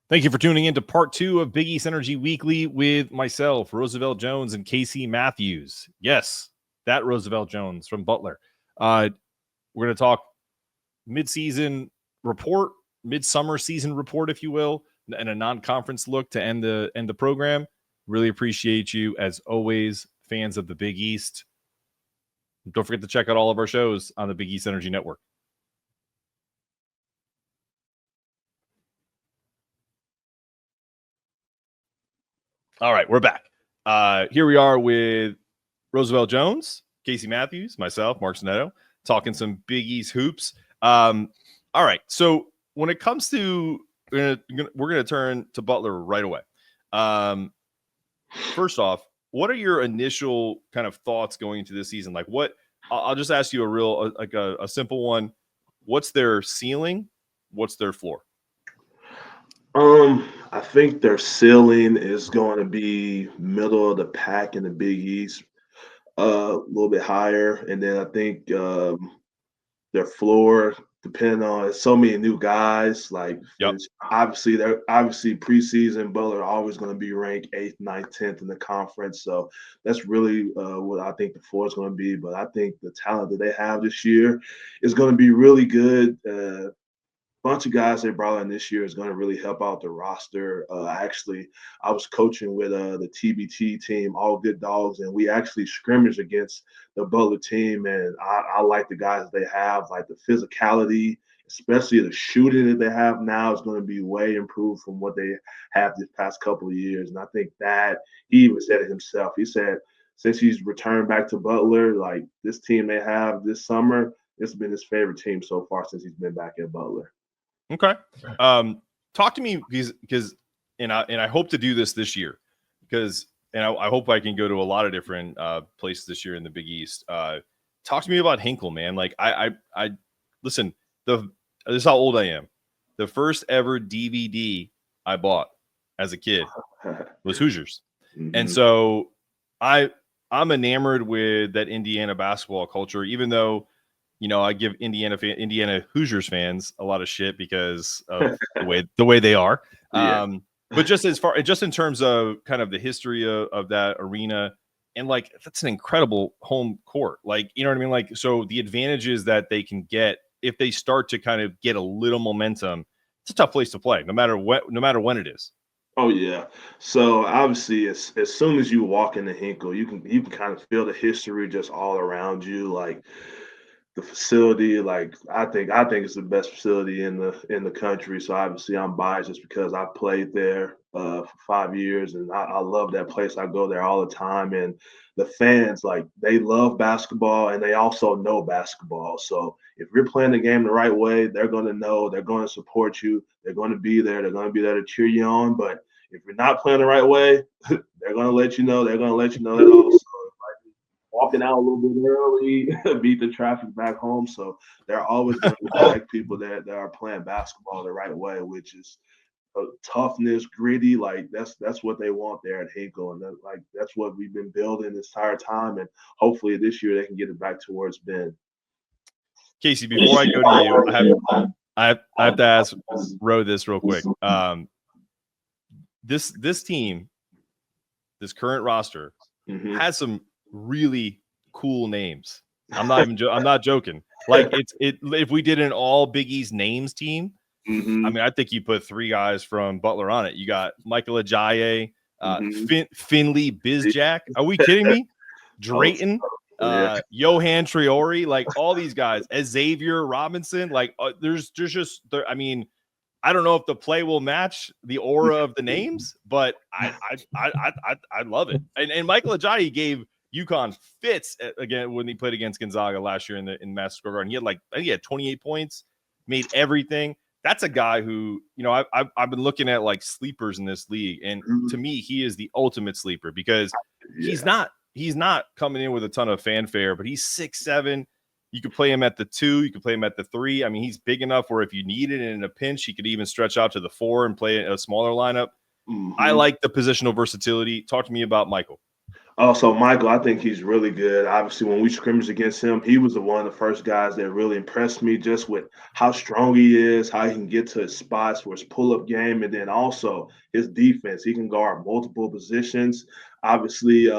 Thank you for tuning in to part 2 of Big East Energy Weekly with myself, Roosevelt Jones, and Mathews. Yes, that Roosevelt Jones from Butler. We're going to talk mid-season report, midsummer season report, if you will, and a non-conference look to end the program. Really appreciate you, as always, fans of the Big East. Don't forget to check out all of our shows on the Big East Energy Network. All right, we're back. Here we are with Roosevelt Jones, Casey Mathews, myself, Mark Zanetto, talking some Big East hoops. All right, so when it comes to, we're gonna turn to Butler right away. First off, what are your initial kind of thoughts going into this season? Like, what? I'll just ask you a simple one. What's their ceiling? What's their floor? I think their ceiling is going to be middle of the pack in the Big East, a little bit higher, and then I think their floor, depending on so many new guys, like Yep. obviously preseason Butler always going to be ranked 8th, 9th, 10th in the conference, so that's really what I think the floor is going to be. But I think the talent that they have this year is going to be really good. Bunch of guys they brought in this year is going to really help out the roster. Actually, I was coaching with the TBT team, All Good Dogs, and we actually scrimmaged against the Butler team. And I like the guys that they have, like the physicality, especially the shooting that they have now is going to be way improved from what they have this past couple of years. And I think that he even said it himself. He said since he's returned back to Butler, like this team they have this summer, it's been his favorite team so far since he's been back at Butler. Okay. Talk to me because I hope to do this year because I hope I can go to a lot of different places this year in the Big East. Talk to me about Hinkle, man. Like I listen, this is how old I am. The first ever DVD I bought as a kid was Hoosiers. Mm-hmm. And so I'm enamored with that Indiana basketball culture, even though I give Indiana Hoosiers fans a lot of shit because of the way they are. Yeah. But just in terms of kind of the history of that arena, and like that's an incredible home court. Like, you know what I mean? Like, so the advantages that they can get if they start to kind of get a little momentum, it's a tough place to play, no matter when it is. Oh yeah. So obviously, as soon as you walk into Hinkle, you can kind of feel the history just all around you, like. The facility, like I think it's the best facility in the country. So obviously I'm biased just because I played there for 5 years and I love that place. I go there all the time, and the fans, like, they love basketball and they also know basketball. So if you're playing the game the right way, they're going to know, they're going to support you, they're going to be there, they're going to be there to cheer you on. But if you're not playing the right way, they're going to let you know. They're going to let you know that also. Walking out a little bit early, beat the traffic back home. So they're always going to like people that are playing basketball the right way, which is toughness, gritty. Like that's what they want there at Hinkle, and that's what we've been building this entire time. And hopefully this year they can get it back to where it's been. Casey, before I go to you, I have to ask Ro this real quick. This team, this current roster, has some really cool names. I'm not joking. Like if we did an all Big East names team, I mean, I think you put 3 guys from Butler on it. You got Michael Ajayi, Finley Bizjack. Are we kidding me? Drayton, Johan Traore, like all these guys, Xavier Robinson. Like there's just I mean, I don't know if the play will match the aura of the names, but I love it. And Michael Ajayi gave UConn fits again when he played against Gonzaga last year in Madison Square Garden. I think he had 28 points, made everything. That's a guy who, I've been looking at like sleepers in this league, and to me, he is the ultimate sleeper because he's not coming in with a ton of fanfare, but he's 6'7". You could play him at the 2, you could play him at the 3. I mean, he's big enough where if you need it in a pinch, he could even stretch out to the 4 and play a smaller lineup. I like the positional versatility. Talk to me about Michael. Also, Michael, I think he's really good. Obviously, when we scrimmaged against him, he was one of the first guys that really impressed me just with how strong he is, how he can get to his spots for his pull-up game, and then also his defense. He can guard multiple positions. Obviously,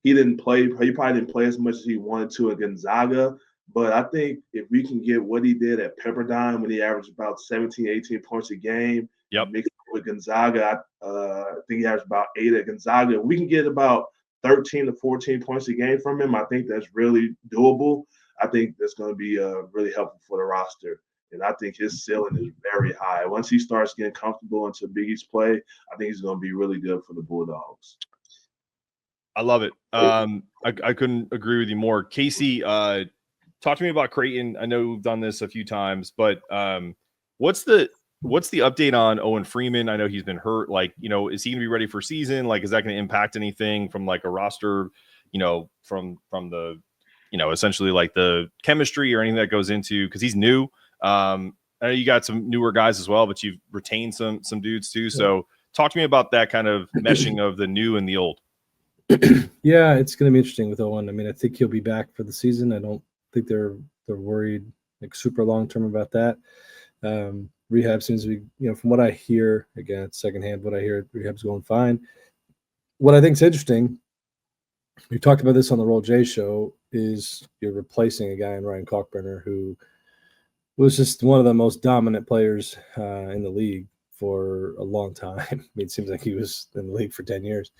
he didn't play. He probably didn't play as much as he wanted to at Gonzaga. But I think if we can get what he did at Pepperdine when he averaged about 17, 18 points a game, Yep. mixed with Gonzaga, I think he averaged about 8 at Gonzaga. We can get about 13 to 14 points a game from him. I think that's really doable. I think that's going to be really helpful for the roster. And I think his ceiling is very high. Once he starts getting comfortable into Big East play, I think he's going to be really good for the Bulldogs. I love it. I couldn't agree with you more. Casey, talk to me about Creighton. I know we've done this a few times, but what's the update on Owen Freeman? I know he's been hurt. Like, is he gonna be ready for season? Like, is that going to impact anything from like a roster, from the, essentially like the chemistry or anything that goes into, because he's new. I know you got some newer guys as well, but you've retained some dudes too. So talk to me about that kind of meshing of the new and the old. Yeah, it's going to be interesting with Owen. I mean, I think he'll be back for the season. I don't think they're worried like super long term about that. Rehab seems to be, from what I hear, again, it's secondhand, what I hear, rehab's going fine. What I think is interesting, we talked about this on the Roll J show, is you're replacing a guy in Ryan Kalkbrenner who was just one of the most dominant players in the league for a long time. I mean, it seems like he was in the league for 10 years.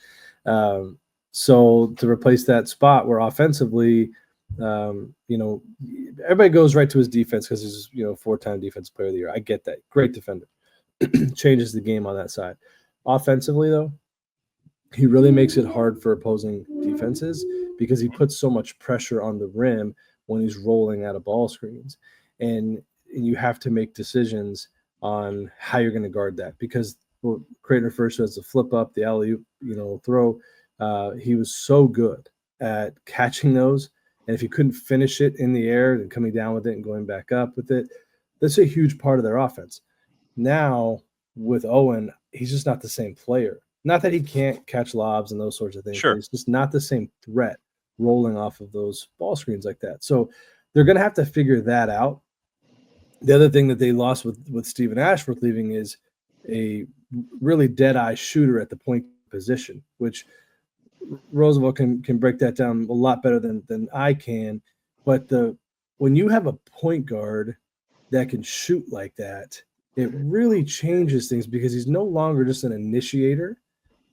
So to replace that spot where offensively, everybody goes right to his defense because he's, 4-time defensive player of the year. I get that. Great defender. Changes the game on that side. Offensively, though, he really makes it hard for opposing defenses because he puts so much pressure on the rim when he's rolling out of ball screens. And you have to make decisions on how you're going to guard that because Creighton refers to as the flip up, the alley-oop, throw. He was so good at catching those. And if you couldn't finish it in the air and coming down with it and going back up with it, that's a huge part of their offense. Now, with Owen, he's just not the same player. Not that he can't catch lobs and those sorts of things. Sure. He's just not the same threat rolling off of those ball screens like that. So they're going to have to figure that out. The other thing that they lost with Stephen Ashworth leaving is a really dead-eye shooter at the point position, which Roosevelt can break that down a lot better than I can. But when you have a point guard that can shoot like that, it really changes things because he's no longer just an initiator.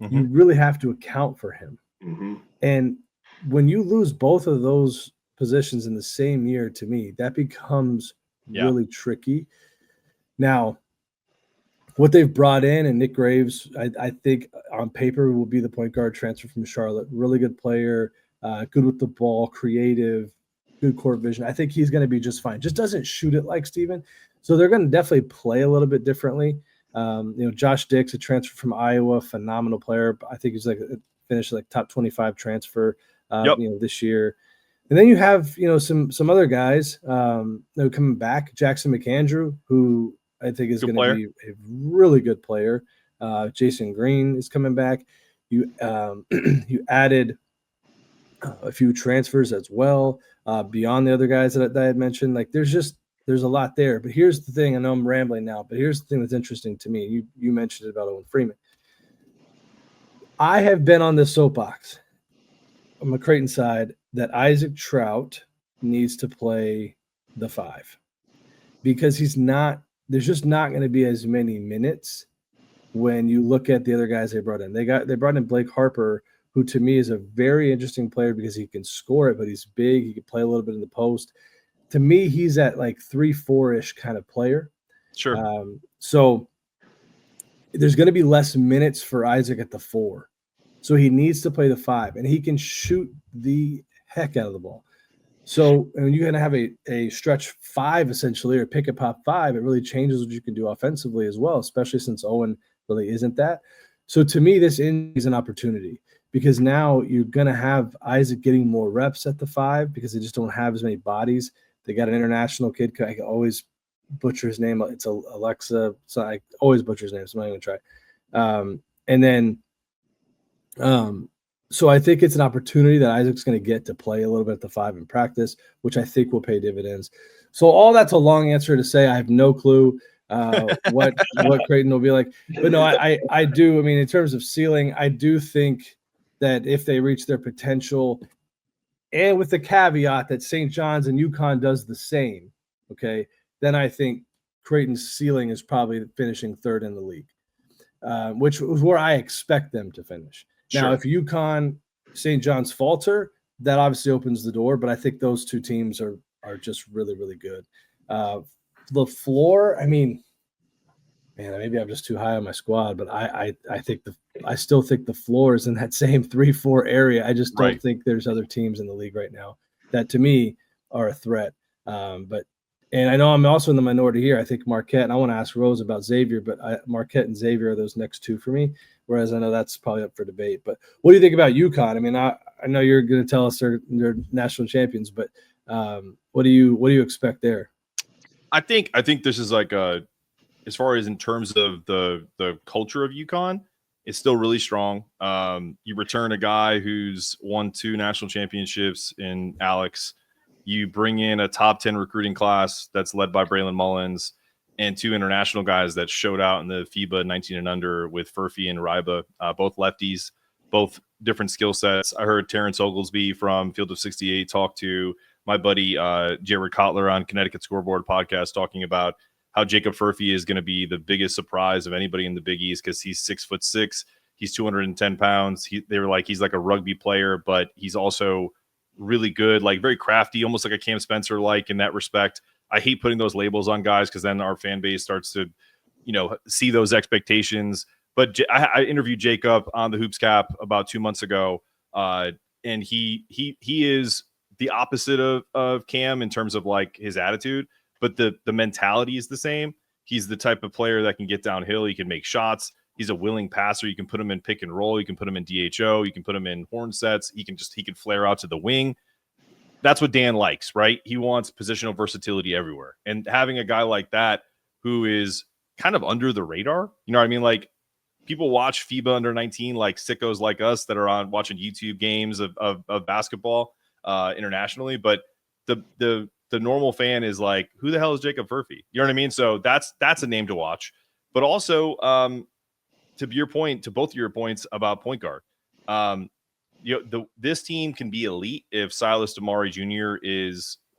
Mm-hmm. You really have to account for him. Mm-hmm. And when you lose both of those positions in the same year, to me, that becomes really tricky. Now, what they've brought in, and Nick Graves, I think on paper will be the point guard transfer from Charlotte. Really good player, good with the ball, creative, good court vision. I think he's going to be just fine. Just doesn't shoot it like Steven. So they're going to definitely play a little bit differently. Josh Dix, a transfer from Iowa, phenomenal player. I think he's finished like top 25 transfer, this year. And then you have, some other guys coming back. Jackson McAndrew, who I think is going to be a really good player. Jason Green is coming back. You added a few transfers as well beyond the other guys that I had mentioned. Like there's a lot there. But here's the thing. I know I'm rambling now, but here's the thing that's interesting to me. You mentioned it about Owen Freeman. I have been on this soapbox on the Creighton side that Isaac Trout needs to play the 5 because there's just not going to be as many minutes when you look at the other guys they brought in. They brought in Blake Harper, who to me is a very interesting player because he can score it, but he's big. He can play a little bit in the post. To me, he's at like 3-4-ish kind of player. Sure. So there's going to be less minutes for Isaac at the 4. So he needs to play the 5, and he can shoot the heck out of the ball. So when you're going to have a stretch 5 essentially, or pick and pop 5, it really changes what you can do offensively as well, especially since Owen really isn't that. So to me, this is an opportunity because now you're going to have Isaac getting more reps at the 5 because they just don't have as many bodies. They got an international kid. I can always butcher his name. It's Alexa. So I always butcher his name, so I'm not even going to try. And then So I think it's an opportunity that Isaac's going to get to play a little bit at the 5 in practice, which I think will pay dividends. So all that's a long answer to say I have no clue what Creighton will be like. But no, I do. I mean, in terms of ceiling, I do think that if they reach their potential, and with the caveat that St. John's and UConn does the same, okay, then I think Creighton's ceiling is probably finishing 3rd in the league, which was where I expect them to finish. Sure. Now, if UConn, St. John's falter, that obviously opens the door, but I think those two teams are just really, really good. The floor, I mean, man, maybe I'm just too high on my squad, but I still think the floor is in that same 3-4 area. I just don't think there's other teams in the league right now that to me are a threat. And I know I'm also in the minority here. I think Marquette, and I want to ask Rose about Xavier, but Marquette and Xavier are those next two for me, whereas I know that's probably up for debate. But what do you think about UConn? I mean, I know you're going to tell us they're national champions, but what do you expect there? I think this is like as far as in terms of the culture of UConn, it's still really strong. You return a guy who's won 2 national championships in Alex. You bring in a top 10 recruiting class that's led by Braylon Mullins and 2 international guys that showed out in the FIBA 19 and under with Furphy and Ryba, both lefties, both different skill sets. I heard Terrence Oglesby from Field of 68 talk to my buddy Jared Kotler on Connecticut Scoreboard podcast talking about how Jacob Furphy is going to be the biggest surprise of anybody in the Big East because he's 6'6", he's 210 pounds. They were like he's like a rugby player, but he's also really good, like very crafty, almost like a Cam Spencer like in that respect. I hate putting those labels on guys because then our fan base starts to, see those expectations. But I interviewed Jacob on the Hoops Cap about 2 months ago, and he is the opposite of Cam in terms of like his attitude, but the mentality is the same. He's the type of player that can get downhill. He can make shots. He's a willing passer. You can put him in pick and roll. You can put him in DHO. You can put him in horn sets. He can flare out to the wing. That's what Dan likes, right? He wants positional versatility everywhere. And having a guy like that who is kind of under the radar, you know what I mean? Like people watch FIBA under 19, like sickos like us that are on watching YouTube games of basketball internationally. But the normal fan is like, who the hell is Jacob Furphy? You know what I mean? So that's a name to watch. But also, to your point, to both of your points about point guard, this team can be elite if Silas Damari Jr.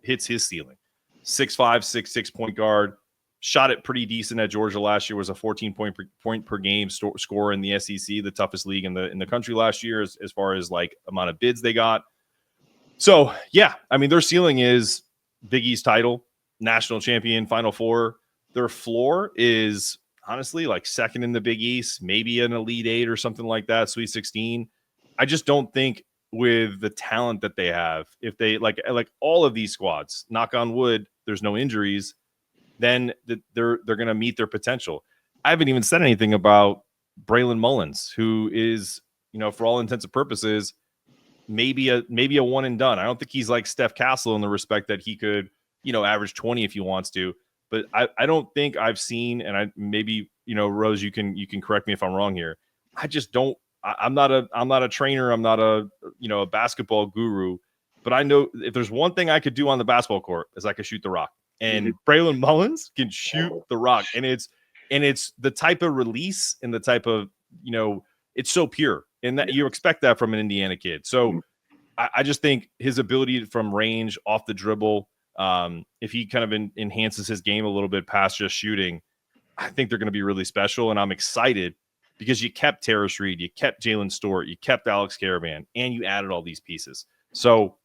hits his ceiling. 6'5", 6'6" point guard, shot it pretty decent at Georgia last year. Was a 14 point per game scorer in the SEC, the toughest league in the country last year as far as like amount of bids they got. So yeah, I mean their ceiling is Big East title, national champion, Final Four. Their floor is honestly like second in the Big East, maybe an Elite 8 or something like that, Sweet 16. I just don't think with the talent that they have, if they like all of these squads, knock on wood, there's no injuries, then they're going to meet their potential. I haven't even said anything about Braylon Mullins, who is, for all intents and purposes, maybe a one and done. I don't think he's like Steph Castle in the respect that he could, average 20 if he wants to. But I don't think I've seen, and I maybe, Rose, you can correct me if I'm wrong here. I just don't. I'm not a trainer. I'm not a basketball guru. But I know if there's one thing I could do on the basketball court is I could shoot the rock. And Braylon Mullins can shoot the rock, and it's the type of release and the type of it's so pure, and that you expect that from an Indiana kid. So I just think his ability from range, off the dribble. If he kind of enhances his game a little bit past just shooting, I think they're going to be really special. And I'm excited because you kept Terrace Reed, you kept Jalen Stewart, you kept Alex Caravan, and you added all these pieces. So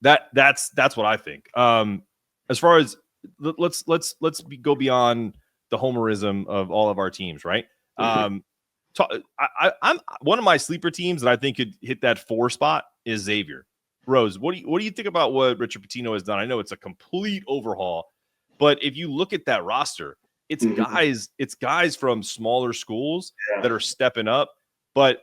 that's what I think. As far as let's go beyond the homerism of all of our teams, right? I'm one of my sleeper teams that I think could hit that 4 spot is Xavier. Rose, what do you think about what Richard Pitino has done? I know it's a complete overhaul, but if you look at that roster, it's guys from smaller schools that are stepping up. But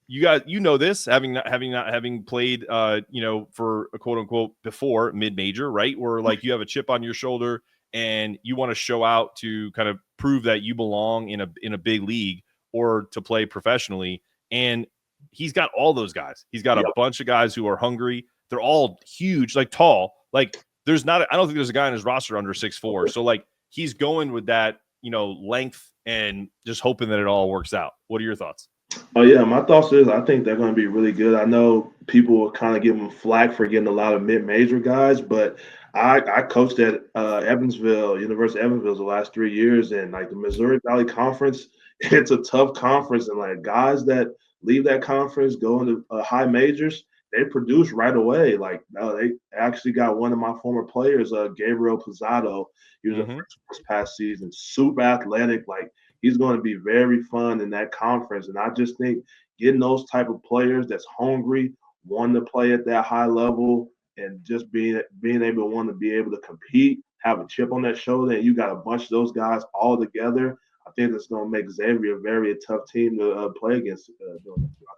you guys, this having played, for a quote unquote before mid-major, right? Where like you have a chip on your shoulder and you want to show out to kind of prove that you belong in a big league or to play professionally. And he's got all those guys. He's got a bunch of guys who are hungry. They're all huge, like tall. Like I don't think there's a guy on his roster under 6'4". So like he's going with that, length and just hoping that it all works out. What are your thoughts? Oh yeah, my thoughts is I think they're going to be really good. I know people will kind of give them flack for getting a lot of mid-major guys, but I coached at Evansville, University of Evansville, the last 3 years, and like the Missouri Valley Conference, it's a tough conference, and like guys that leave that conference, go into high majors, they produce right away. Like they actually got one of my former players, Gabriel Pizzotto. He was a freshman this past season, super athletic. Like he's going to be very fun in that conference, and I just think getting those type of players that's hungry, want to play at that high level, and just being able to be able to compete, have a chip on that shoulder, and you got a bunch of those guys all together. I think that's going to make Xavier a very tough team to play against throughout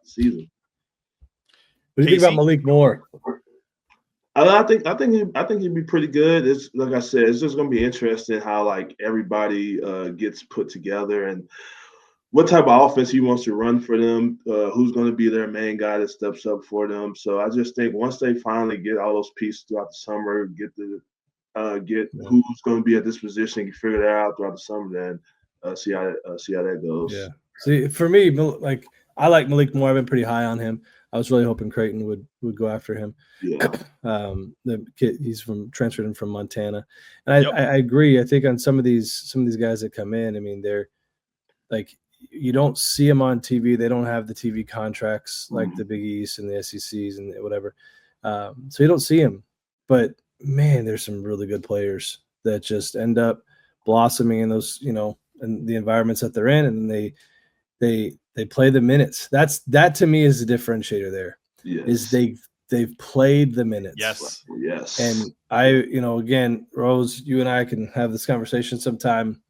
the season. What do you think about Malik Moore? I think he'd be pretty good. It's like I said, it's just going to be interesting how like everybody gets put together and what type of offense he wants to run for them. Who's going to be their main guy that steps up for them? So I just think once they finally get all those pieces throughout the summer, get who's going to be at this position, you figure that out throughout the summer, then see how that goes. Yeah. See, for me, like I like Malik Moore. I've been pretty high on him. I was really hoping Creighton would go after him. Yeah. The kid, he's transferred in from Montana, and I agree. I think on some of these guys that come in, I mean, they're like you don't see them on TV. They don't have the TV contracts like the Big East and the SECs and whatever. So you don't see them. But man, there's some really good players that just end up blossoming in those, in the environments that they're in, and they play the minutes. That to me is the differentiator there. Yes. Is they've played the minutes. Yes. And again, Rose, you and I can have this conversation sometime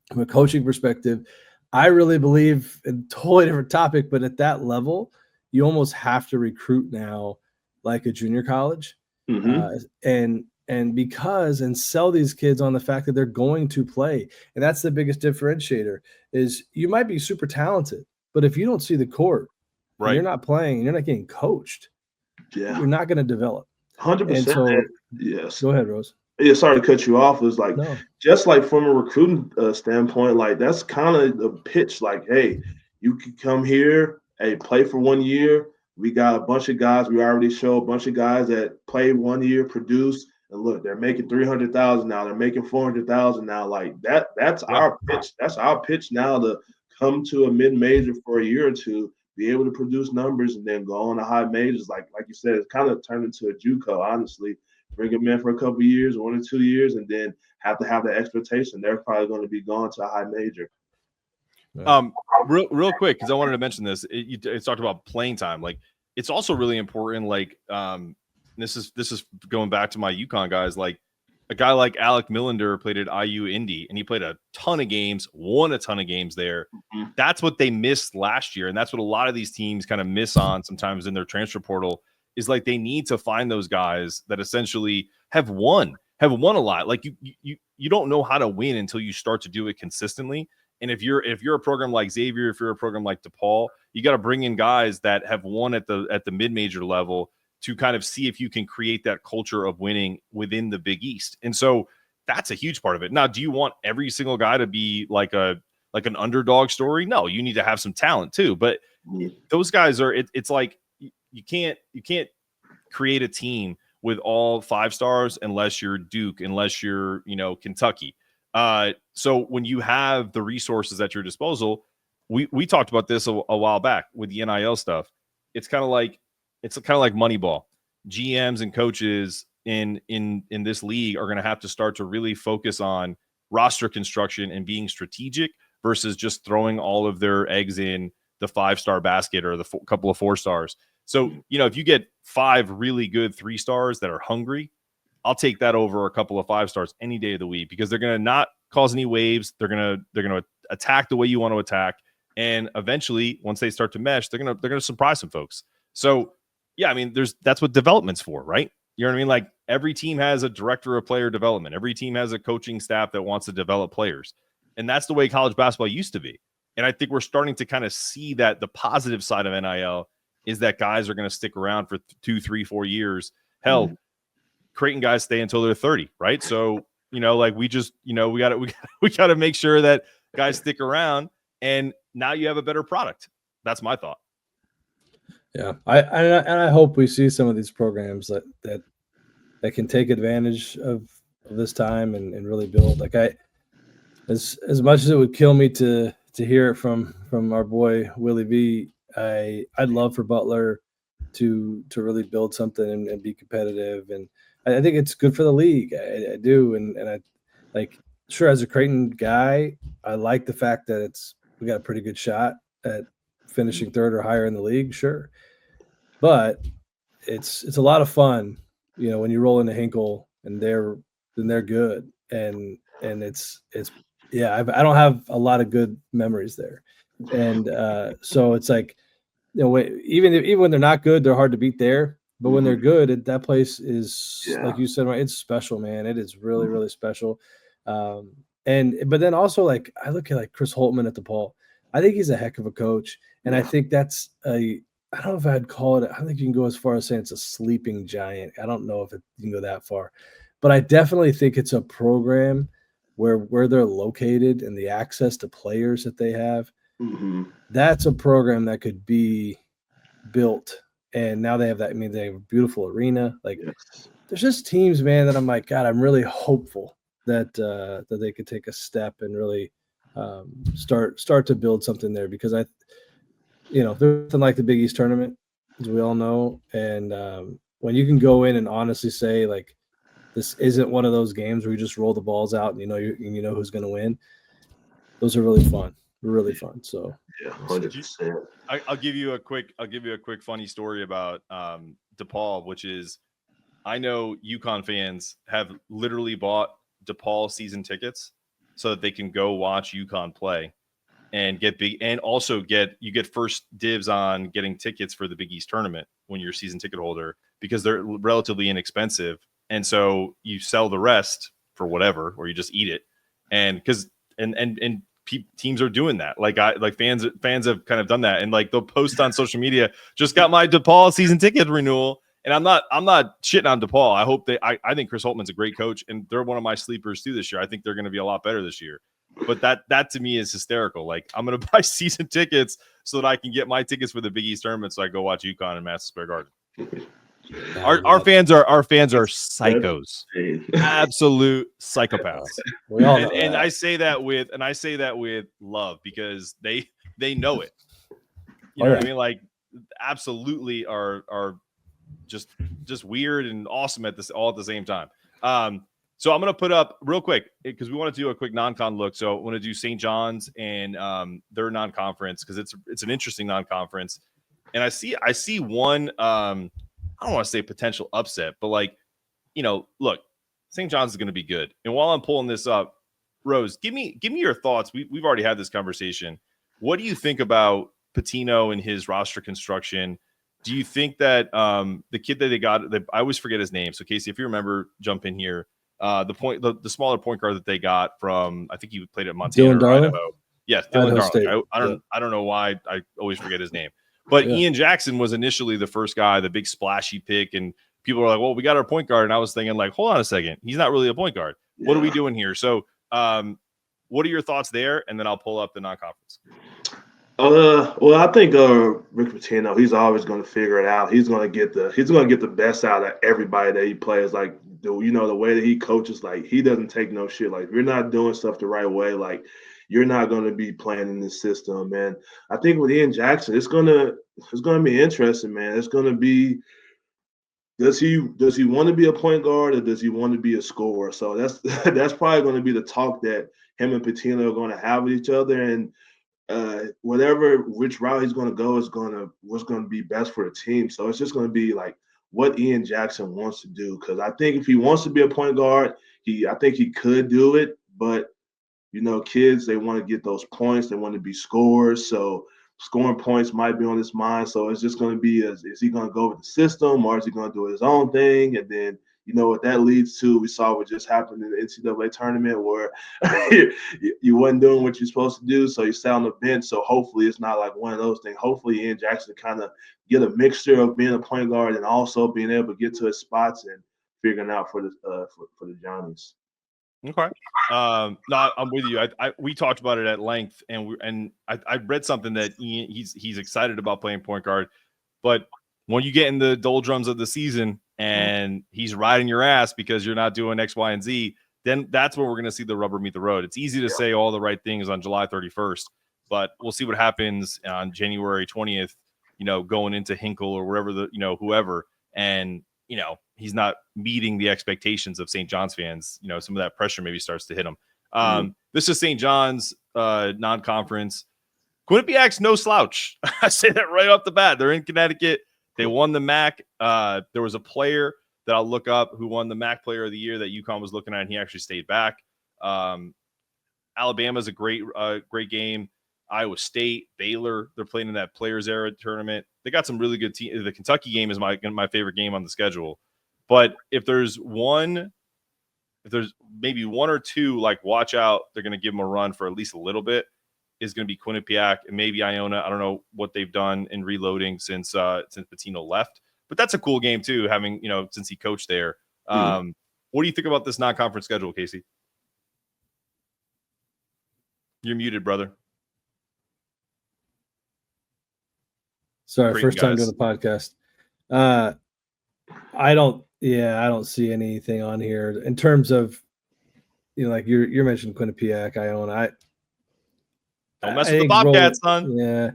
from a coaching perspective. I really believe in a totally different topic, but at that level, you almost have to recruit now like a junior college. And sell these kids on the fact that they're going to play. And that's the biggest differentiator is you might be super talented, but if you don't see the court, right, you're not playing, you're not getting coached. Yeah. You're not going to develop. 100%. So, yes. Go ahead, Rose. Yeah, sorry to cut you off. It's like just like from a recruiting standpoint, like that's kind of the pitch. Like, hey, you can come here, hey, play for 1 year. We got a bunch of guys. We already show a bunch of guys that played 1 year, produced. And look, they're making $300,000 now. They're making $400,000 now. Like that's our pitch. That's our pitch now to come to a mid-major for a year or two, be able to produce numbers, and then go on to high majors. Like you said, it's kind of turned into a JUCO. Honestly, bring them in for a couple of years, 1 or 2 years, and then have to have the expectation they're probably going to be going to a high major. Real quick, because I wanted to mention this. It's talked about playing time. Like it's also really important. Like this is going back to my UConn guys. Like a guy like Alec Millender played at IU Indy, and he played a ton of games, won a ton of games there. That's what they missed last year, and that's what a lot of these teams kind of miss on sometimes in their transfer portal. Is like they need to find those guys that essentially have won a lot. Like you don't know how to win until you start to do it consistently. And if you're a program like Xavier, if you're a program like DePaul, you got to bring in guys that have won at the mid-major level to kind of see if you can create that culture of winning within the Big East. And so that's a huge part of it. Now, do you want every single guy to be like an underdog story? No, you need to have some talent too. But those guys are it's like you can't create a team with all 5 stars unless you're Duke, unless you're Kentucky. So when you have the resources at your disposal, we talked about this a while back with the NIL stuff. It's kind of like Moneyball. GMs and coaches in this league are going to have to start to really focus on roster construction and being strategic versus just throwing all of their eggs in the 5-star basket or the couple of 4 stars. So, if you get 5 really good 3 stars that are hungry, I'll take that over a couple of 5 stars any day of the week, because they're going to not cause any waves. They're going to attack the way you want to attack. And eventually, once they start to mesh, they're going to surprise some folks. So, yeah, I mean, that's what development's for, right? You know what I mean? Like every team has a director of player development. Every team has a coaching staff that wants to develop players. And that's the way college basketball used to be. And I think we're starting to kind of see that the positive side of NIL is that guys are going to stick around for 2, 3, 4 years. Hell, Creighton guys stay until they're 30, right? So, like we just, we got to make sure that guys stick around, and now you have a better product. That's my thought. Yeah, I hope we see some of these programs that can take advantage of this time and really build. Like as much as it would kill me to hear it from our boy Willie V, I'd love for Butler to really build something and be competitive, and I think it's good for the league. I do, and I like sure as a Creighton guy, I like the fact that we got a pretty good shot at finishing third or higher in the league, sure, but it's a lot of fun, when you roll into Hinkle and they're good, and it's yeah, I don't have a lot of good memories there, and so it's like, even when they're not good, they're hard to beat there. But when they're good, that place is like you said, right? It's special, man. It is really, really special. But then also, like, I look at like Chris Holtman at DePaul. I think he's a heck of a coach, and I think that's I don't know if I'd call it. I don't think you can go as far as saying it's a sleeping giant. I don't know if you can go that far, but I definitely think it's a program where they're located and the access to players that they have. That's a program that could be built, and now they have that. I mean, they have a beautiful arena. Like, there's just teams, man, that I'm like, God, I'm really hopeful that they could take a step and really start to build something there, because there's nothing like the Big East tournament, as we all know, and when you can go in and honestly say, like, this isn't one of those games where you just roll the balls out and you know who's going to win. Those are really fun. Really fun. So 100%. I'll give you a quick funny story about DePaul, which is, I know UConn fans have literally bought DePaul season tickets so that they can go watch UConn play and get you get first dibs on getting tickets for the Big East tournament when you're a season ticket holder, because they're relatively inexpensive, and so you sell the rest for whatever, or you just eat it, and because and teams are doing that. Like fans have kind of done that, and like they'll post on social media, just got my DePaul season ticket renewal. And I'm not shitting on DePaul. I think Chris Holtman's a great coach, and they're one of my sleepers too this year. I think they're going to be a lot better this year. But that to me is hysterical. Like, I'm going to buy season tickets so that I can get my tickets for the Big East tournament, so I go watch UConn in Madison Square Garden. Our fans are psychos, absolute psychopaths. And I say that with love, because they know it. You know what I mean? Like, absolutely are just weird and awesome all at the same time. So I'm going to put up real quick, because we want to do a quick non-con look. So I want to do St. John's and their non-conference, because it's an interesting non-conference. And I see one, I don't want to say potential upset, but like, look, St. John's is going to be good. And while I'm pulling this up, Rose, give me your thoughts. We've already had this conversation. What do you think about Patino and his roster construction? Do you think that the kid that they got, I always forget his name, so Casey, if you remember, jump in here. The smaller point guard that they got from, I think he played at Montana or Idaho. Yes, Dylan Darling. I don't know why I always forget his name. But Ian Jackson was initially the first guy, the big splashy pick, and people were like, well, we got our point guard. And I was thinking, like, hold on a second. He's not really a point guard. What are we doing here? So what are your thoughts there? And then I'll pull up the non-conference. Well, I think Rick Pitino, he's always going to figure it out. He's going to get the best out of everybody that he plays. Like, the way that he coaches, like, he doesn't take no shit. Like, if you're not doing stuff the right way, like, you're not going to be playing in this system, man. I think with Ian Jackson, it's gonna be interesting, man. It's gonna be, does he want to be a point guard, or does he want to be a scorer? So that's probably going to be the talk that him and Pitino are going to have with each other, and which route he's going to go is what's going to be best for the team. So it's just going to be like what Ian Jackson wants to do, because I think if he wants to be a point guard, I think he could do it, but kids, they want to get those points. They want to be scorers. So scoring points might be on his mind. So it's just going to be, is he going to go with the system, or is he going to do his own thing? And then, you know what that leads to? We saw what just happened in the NCAA tournament where you wasn't doing what you're supposed to do, so you sat on the bench. So hopefully it's not like one of those things. Hopefully Ian Jackson kind of get a mixture of being a point guard and also being able to get to his spots and figuring out for the Johnnies. Okay. No, I'm with you. We talked about it at length, and I read something that he's excited about playing point guard, but when you get in the doldrums of the season and he's riding your ass because you're not doing X, Y, and Z, then that's where we're going to see the rubber meet the road. It's easy to say all the right things on July 31st, but we'll see what happens on January 20th, going into Hinkle or wherever whoever. And, he's not meeting the expectations of St. John's fans. Some of that pressure maybe starts to hit him. This is St. John's non-conference. Quinnipiac's no slouch. I say that right off the bat. They're in Connecticut. They won the MAC. There was a player that I'll look up who won the MAC Player of the Year that UConn was looking at, and he actually stayed back. Alabama's a great game. Iowa State, Baylor, they're playing in that Players Era tournament. They got some really good teams. The Kentucky game is my favorite game on the schedule. But if there's maybe one or two, like, watch out, they're going to give them a run for at least a little bit, is going to be Quinnipiac and maybe Iona. I don't know what they've done in reloading since Patino left, but that's a cool game too, having, since he coached there. What do you think about this non-conference schedule, Casey? You're muted, brother. Sorry, first time doing the podcast. I don't see anything on here in terms of, like you're mentioning Quinnipiac, Iona. Don't mess with the Bobcats, son. Yeah,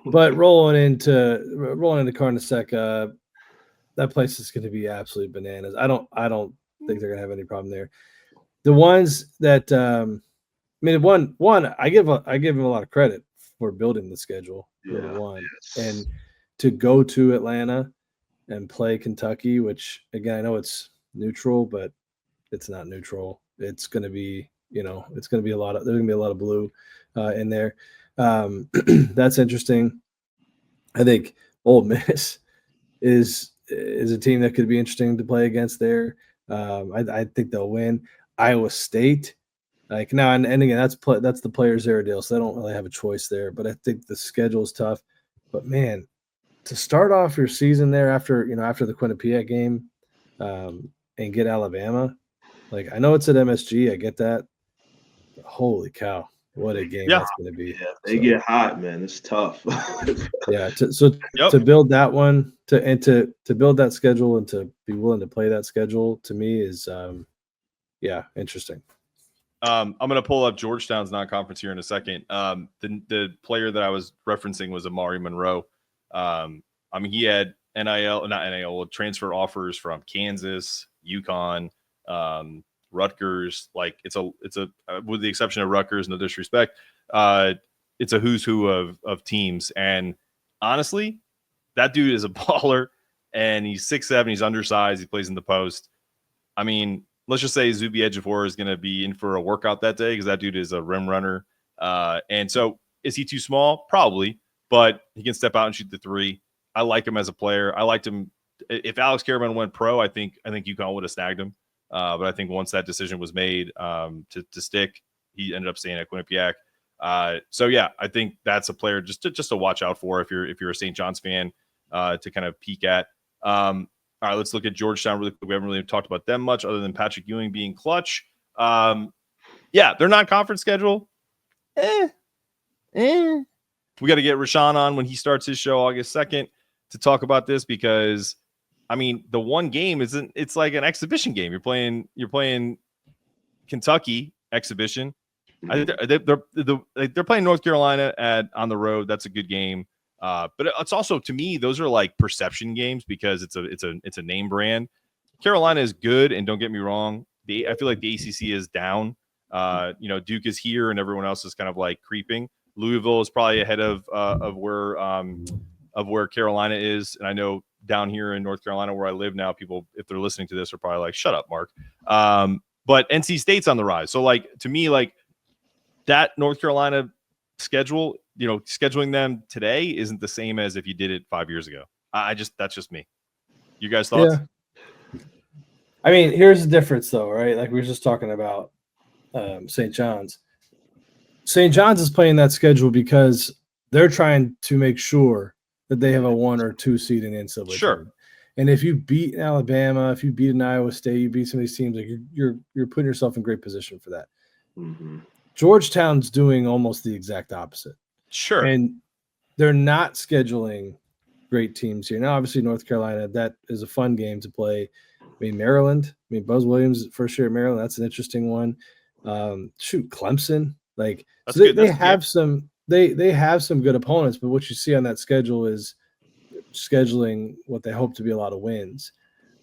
but rolling into Carnesecca, that place is going to be absolutely bananas. I don't think they're going to have any problem there. The ones that, one, I give him a lot of credit for building the schedule. Number one, and to go to Atlanta and play Kentucky, which again I know it's neutral, but it's not neutral. It's going to be, it's going to be there's going to be a lot of blue in there. That's interesting. I think Ole Miss is a team that could be interesting to play against there. I think they'll win. Iowa State, like now, and again, that's the Players Era deal, so they don't really have a choice there. But I think the schedule is tough. But man, to start off your season there after the Quinnipiac game, and get Alabama, like I know it's at MSG, I get that. But holy cow, what a game that's going to be! Yeah, they get hot, man. It's tough. To build that one, to build that schedule, and to be willing to play that schedule, to me is interesting. I'm going to pull up Georgetown's non-conference here in a second. The player that I was referencing was Amari Monroe. He had transfer offers from Kansas, UConn, Rutgers. Like it's a with the exception of Rutgers, no disrespect, it's a who's who of teams. And honestly, that dude is a baller, and he's 6'7", he's undersized, he plays in the post. I mean, let's just say Zubi Ejiofor is going to be in for a workout that day because that dude is a rim runner. And so is he too small? Probably, but he can step out and shoot the three. I like him as a player. I liked him. If Alex Caravan went pro, I think UConn would have snagged him. But I think once that decision was made to stick, he ended up staying at Quinnipiac. So yeah, I think that's a player just to watch out for if you're a St. John's fan to kind of peek at. All right, let's look at Georgetown really quick. We haven't really talked about them much other than Patrick Ewing being clutch. Their non-conference schedule. We got to get Rashawn on when he starts his show August 2nd to talk about this because, the one game it's like an exhibition game. You're playing Kentucky exhibition. They're playing North Carolina on the road. That's a good game. But it's also, to me, those are like perception games because it's a name brand. Carolina is good, and don't get me wrong. I feel like the ACC is down. Duke is here, and everyone else is kind of like creeping. Louisville is probably ahead of where Carolina is, and I know down here in North Carolina where I live now, people, if they're listening to this, are probably like, "Shut up, Mark." But NC State's on the rise, so like to me, like that North Carolina schedule, scheduling them today isn't the same as if you did it 5 years ago. That's just me. You guys thoughts? I mean, here's the difference, though, right? Like we were just talking about St. John's. St. John's is playing that schedule because they're trying to make sure that they have a 1 or 2 seed in the NCAA tournament. And if you beat Alabama, if you beat an Iowa State, you beat some of these teams, like you're putting yourself in great position for that. Mm-hmm. Georgetown's doing almost the exact opposite. Sure. And they're not scheduling great teams here. Now, obviously, North Carolina, that is a fun game to play. I mean, Maryland, Buzz Williams, first year at Maryland, that's an interesting one. Clemson. Like, that's so good. They have some good opponents, but what you see on that schedule is scheduling what they hope to be a lot of wins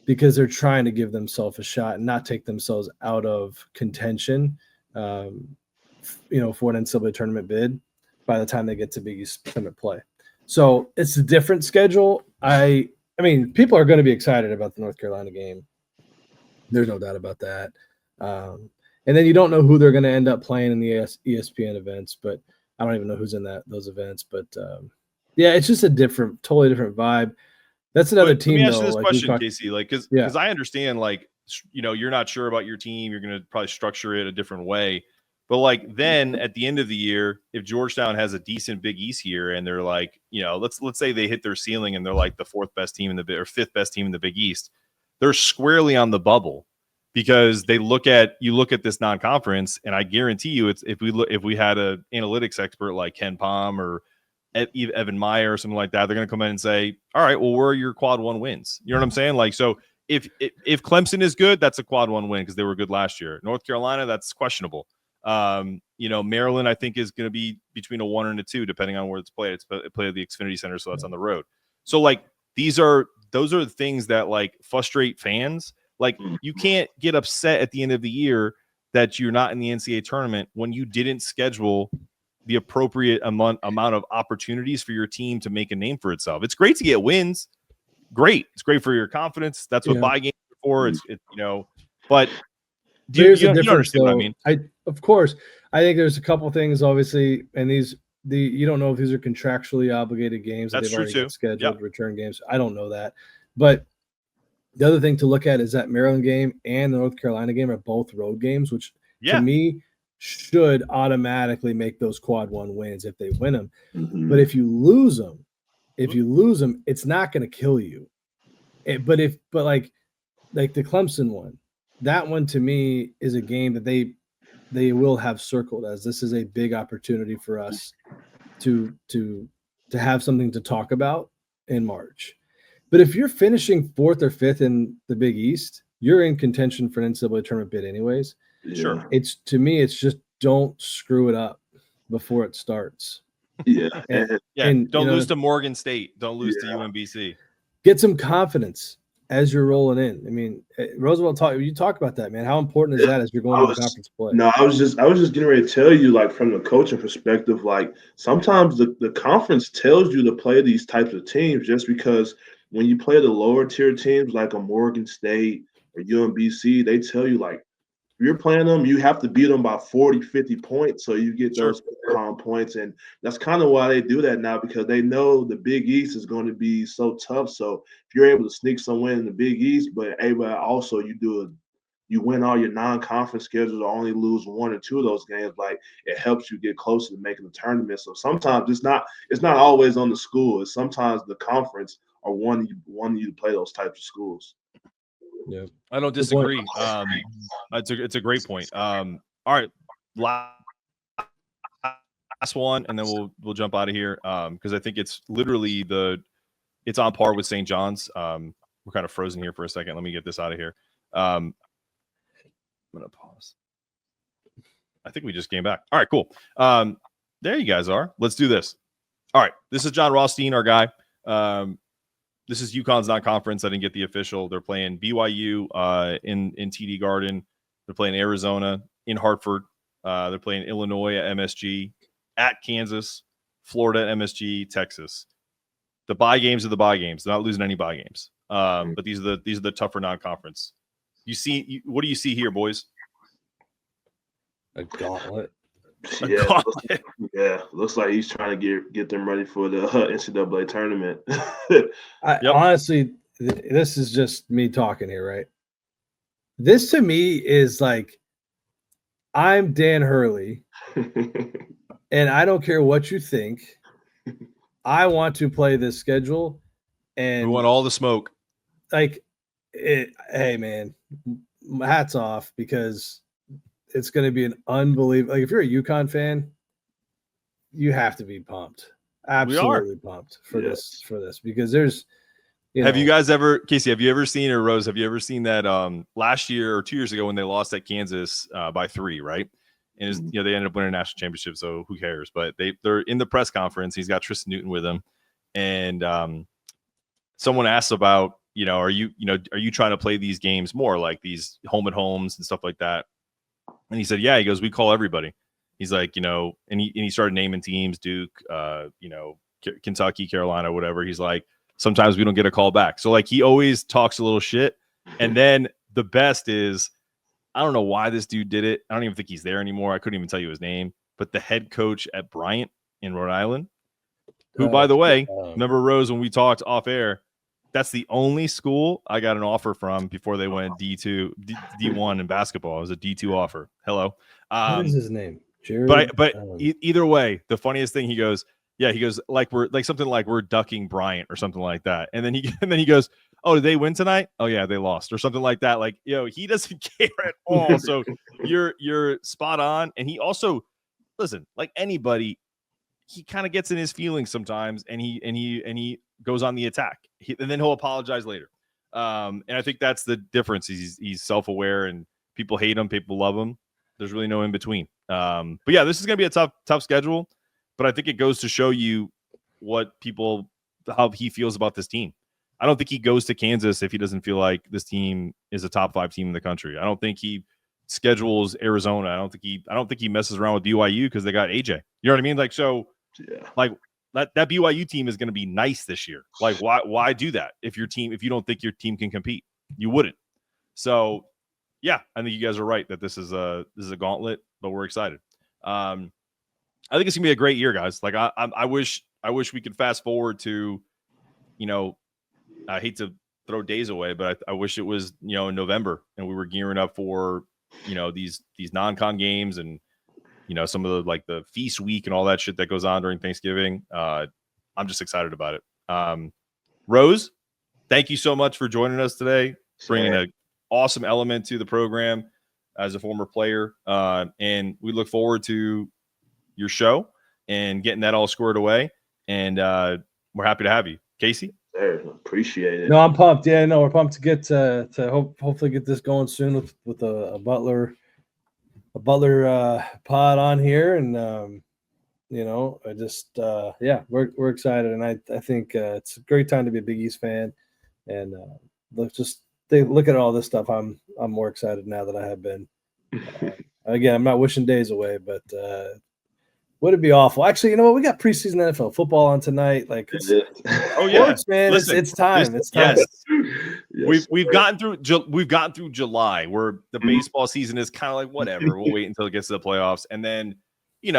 because they're trying to give themselves a shot and not take themselves out of contention, for an NCAA tournament bid by the time they get to Big East tournament play. So it's a different schedule. I mean, people are going to be excited about the North Carolina game. There's no doubt about that. And then you don't know who they're going to end up playing in the ESPN events, but I don't even know who's in those events. But yeah, it's just a totally different vibe. That's another team. Let me ask though, you this like question, Casey. Like, because I understand, like, you're not sure about your team. You're going to probably structure it a different way. But like then at the end of the year, if Georgetown has a decent Big East year and they're like, let's say they hit their ceiling and they're like the 4th best team or 5th best team in the Big East, they're squarely on the bubble because you look at this non-conference, and I guarantee you, it's if we had an analytics expert like Ken Palm or Evan Meyer or something like that, they're going to come in and say, all right, well, where are your quad 1 wins? You know what I'm saying? Like, so if Clemson is good, that's a quad 1 win because they were good last year. North Carolina, that's questionable. Maryland, I think, is going to be between a 1 and a 2, depending on where it's played. It's played at the Xfinity Center, so that's on the road. So, like, those are the things that like frustrate fans. Like, you can't get upset at the end of the year that you're not in the NCAA tournament when you didn't schedule the appropriate amount of opportunities for your team to make a name for itself. It's great to get wins. Great. It's great for your confidence. That's what bye games are for. It's but you understand what I mean? Of course, I think there's a couple things, obviously, and you don't know if these are contractually obligated games that they've already got scheduled, return games. I don't know that. But the other thing to look at is that Maryland game and the North Carolina game are both road games, which to me should automatically make those quad 1 wins if they win them. Mm-hmm. But if you lose them, it's not going to kill you. But like the Clemson one, that one to me is a game that they will have circled as this is a big opportunity for us to have something to talk about in March. But if you're finishing 4th or 5th in the Big East, you're in contention for an NCAA tournament bid anyways. Sure. It's just don't screw it up before it starts. Yeah. And don't lose to Morgan State. Don't lose to UMBC. Get some confidence as you're rolling in. I mean, Roosevelt you talk about that, man. How important is that as you're going to conference play? No, I was just getting ready to tell you, like, from the coaching perspective, like, sometimes the conference tells you to play these types of teams just because when you play the lower tier teams like a Morgan State or UMBC, they tell you, like, if you're playing them, you have to beat them by 40, 50 points so you get those points. And that's kind of why they do that now, because they know the Big East is going to be so tough. So if you're able to sneak some win in the Big East, but also you win all your non-conference schedules or only lose 1 or 2 of those games, like, it helps you get closer to making the tournament. So sometimes it's not always on the school. It's sometimes the conference are wanting you to play those types of schools. Yeah, I don't disagree. It's a great point. All right, last one, and then we'll jump out of here because I think it's literally it's on par with St. John's. We're kind of frozen here for a second. Let me get this out of here. I'm gonna pause. I think we just came back. All right, cool. There you guys are. Let's do this. All right, this is John Rothstein, our guy. This is UConn's non-conference. I didn't get the official. They're playing BYU in TD Garden. They're playing Arizona in Hartford. They're playing Illinois at MSG, at Kansas, Florida at MSG, Texas. The bye games are the bye games. They're not losing any bye games. But these are the tougher non-conference. What do you see here, boys? A gauntlet. Looks like he's trying to get them ready for the NCAA tournament. Honestly, this is just me talking here, right? This to me is like, I'm Dan Hurley, and I don't care what you think. I want to play this schedule, and we want all the smoke. Like, hey man, hats off, because it's going to be an unbelievable. Like, if you're a UConn fan, you have to be pumped, absolutely pumped for this because there's. Have you guys ever, Casey? Have you ever seen, or Rose? Have you ever seen that last year or 2 years ago when they lost at Kansas by 3, right? And they ended up winning a national championship, so who cares? But they're in the press conference. He's got Tristan Newton with him, and someone asked about, are you trying to play these games more, like these home and homes and stuff like that? And he said, yeah. He goes, we call everybody. He's like, and he started naming teams, Duke, Kentucky, Carolina, whatever. He's like, sometimes we don't get a call back. So like, he always talks a little shit. And then the best is, I don't know why this dude did it. I don't even think he's there anymore. I couldn't even tell you his name, but the head coach at Bryant in Rhode Island, who, by the way, remember, Rose, when we talked off air, that's the only school I got an offer from before they went D2, D1 in basketball. It was a D2 offer. Hello. What is his name? Jared. But either way, the funniest thing, he goes, we're something like we're ducking Bryant or something like that. And then he goes, oh, did they win tonight? Oh yeah, they lost, or something like that. Like, he doesn't care at all. So you're spot on. And he also, listen, like anybody, he kind of gets in his feelings sometimes, and he goes on the attack, and then he'll apologize later. And I think that's the difference. He's self-aware, and people hate him, people love him. There's really no in between. But yeah, this is going to be a tough schedule, but I think it goes to show you how he feels about this team. I don't think he goes to Kansas if he doesn't feel like this team is a top 5 team in the country. I don't think he schedules Arizona. I don't think he messes around with BYU because they got AJ. You know what I mean? Like, so like that BYU team is going to be nice this year. Like, why do that if you don't think your team can compete? You wouldn't. So yeah, I think you guys are right that this is a gauntlet, but we're excited. I think it's gonna be a great year, guys. Like, I wish we could fast forward to, I hate to throw days away, but I wish it was, in November, and we were gearing up for, these non-con games, and, some of the feast week and all that shit that goes on during Thanksgiving. I'm just excited about it. Rose, thank you so much for joining us today, bringing an awesome element to the program as a former player. And we look forward to your show and getting that all squared away. And we're happy to have you. Casey? Appreciate it. No, I'm pumped. Yeah, no, we're pumped to get to hopefully get this going soon with a Butler pod on here, and I just we're excited, and I think it's a great time to be a Big East fan, and look at all this stuff. I'm more excited now than I have been. Again, I'm not wishing days away, but would it be awful? Actually, you know what? We got preseason NFL football on tonight. Like, sports, man. Listen, it's time. It's time. Yes. We've gotten through July, where the baseball season is kind of like whatever. We'll wait until it gets to the playoffs, and then you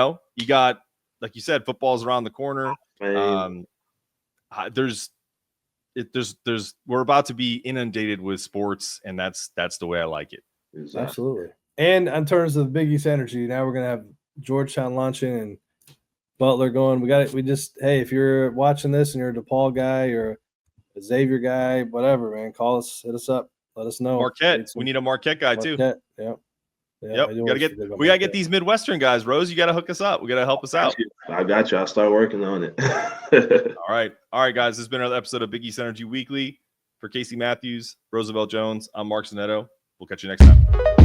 got, like you said, football's around the corner. We're about to be inundated with sports, and that's the way I like it. Exactly. Absolutely. And in terms of Big East energy, now we're gonna have Georgetown launching and Butler going. If you're watching this and you're a DePaul guy or a Xavier guy, whatever, man, call us, hit us up, let us know. Marquette. We need a Marquette guy too. Yep. We gotta get these Midwestern guys. Rose, you gotta hook us up. We gotta help us out. I got you. I'll start working on it. All right, guys. This has been another episode of Big East Energy Weekly. For Casey Mathews, Roosevelt Jones, I'm Mark Zanetto. We'll catch you next time.